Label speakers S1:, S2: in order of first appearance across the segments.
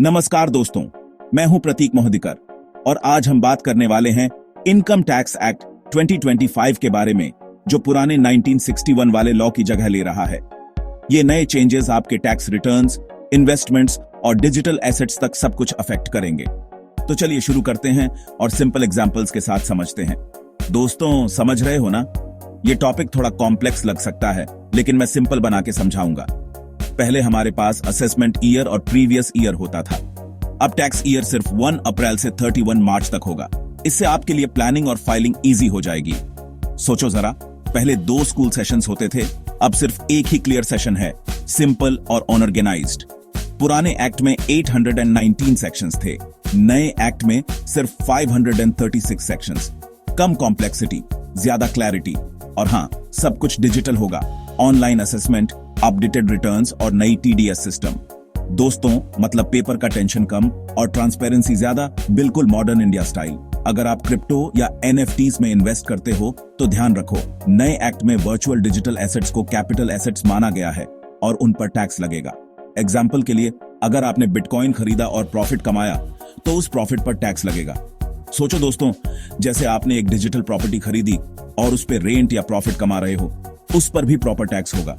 S1: नमस्कार दोस्तों, मैं हूं प्रतीक मोहदिकर और आज हम बात करने वाले हैं इनकम टैक्स एक्ट 2025 के बारे में, जो पुराने 1961 वाले लॉ की जगह ले रहा है। ये नए चेंजेस आपके टैक्स रिटर्न्स, इन्वेस्टमेंट्स और डिजिटल एसेट्स तक सब कुछ अफेक्ट करेंगे। तो चलिए शुरू करते हैं और सिंपल एग्जांपल्स के साथ समझते हैं। दोस्तों, समझ रहे हो ना? ये टॉपिक थोड़ा कॉम्प्लेक्स लग सकता है, लेकिन मैं सिंपल बना के समझाऊंगा। पहले हमारे पास असेसमेंट ईयर और प्रीवियस ईयर होता था। अब टैक्स ईयर सिर्फ 1 अप्रैल से 31 मार्च तक होगा। इससे आपके लिए प्लानिंग और फाइलिंग इजी हो जाएगी। सोचो जरा, पहले 2 स्कूल सेशंस होते थे, अब सिर्फ एक ही क्लियर सेशन है, सिंपल और ऑर्गेनाइज्ड। पुराने एक्ट में 819 सेक्शंस थे, नए एक्ट में सिर्फ 536 सेक्शंस। कम कॉम्प्लेक्सिटी, ज्यादा क्लैरिटी, और हाँ, सब कुछ डिजिटल होगा। ऑनलाइन असेसमेंट, अपडेटेड रिटर्न्स और नई टीडीएस सिस्टम। दोस्तों, मतलब पेपर का टेंशन कम और ट्रांसपेरेंसी ज्यादा, बिल्कुल मॉडर्न इंडिया स्टाइल। अगर आप क्रिप्टो या एनएफटीज में इन्वेस्ट करते हो तो ध्यान रखो, नए एक्ट में वर्चुअल डिजिटल एसेट्स को कैपिटल एसेट्स माना गया है और उन पर टैक्स लगेगा। एग्जाम्पल के लिए, अगर आपने बिटकॉइन खरीदा और प्रॉफिट कमाया तो उस प्रॉफिट पर टैक्स लगेगा। सोचो दोस्तों, जैसे आपने एक डिजिटल प्रॉपर्टी खरीदी और उस पर रेंट या प्रॉफिट कमा रहे हो, उस पर भी प्रॉपर टैक्स होगा।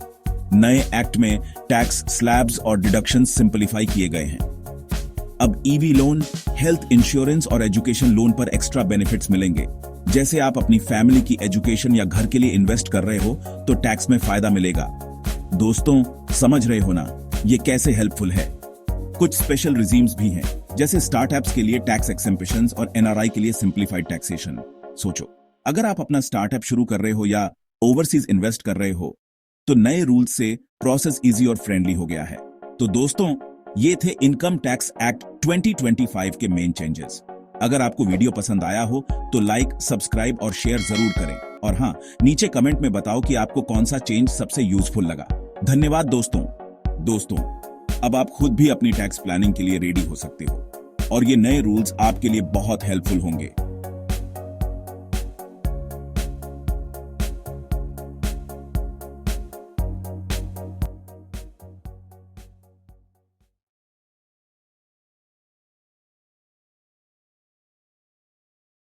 S1: नए एक्ट में टैक्स स्लैब्स और डिडक्शंस सिंपलीफाई किए गए हैं। अब ईवी लोन, हेल्थ इंश्योरेंस और एजुकेशन लोन पर एक्स्ट्रा बेनिफिट्स मिलेंगे। जैसे आप अपनी फैमिली की एजुकेशन या घर के लिए इन्वेस्ट कर रहे हो तो टैक्स में फायदा मिलेगा। दोस्तों, समझ रहे हो ना ये कैसे हेल्पफुल है? कुछ स्पेशल रिजीम्स भी हैं, जैसे स्टार्टअप्स के लिए टैक्स एक्सेम्पशंस और एनआरआई के लिए सिंपलीफाइड टैक्सेशन। सोचो, अगर आप अपना स्टार्टअप शुरू कर रहे हो या ओवरसीज इन्वेस्ट कर रहे हो तो नए रूल्स से प्रोसेस इजी और फ्रेंडली हो गया है। तो दोस्तों, ये थे इनकम टैक्स एक्ट 2025 के मेन चेंजेस। अगर आपको वीडियो पसंद आया हो तो लाइक, सब्सक्राइब और शेयर जरूर करें। और हाँ, नीचे कमेंट में बताओ कि आपको कौन सा चेंज सबसे यूजफुल लगा। धन्यवाद दोस्तों, अब आप खुद भी अपनी टैक्स प्लानिंग के लिए रेडी हो सकते हो और ये नए रूल्स आपके लिए बहुत हेल्पफुल होंगे।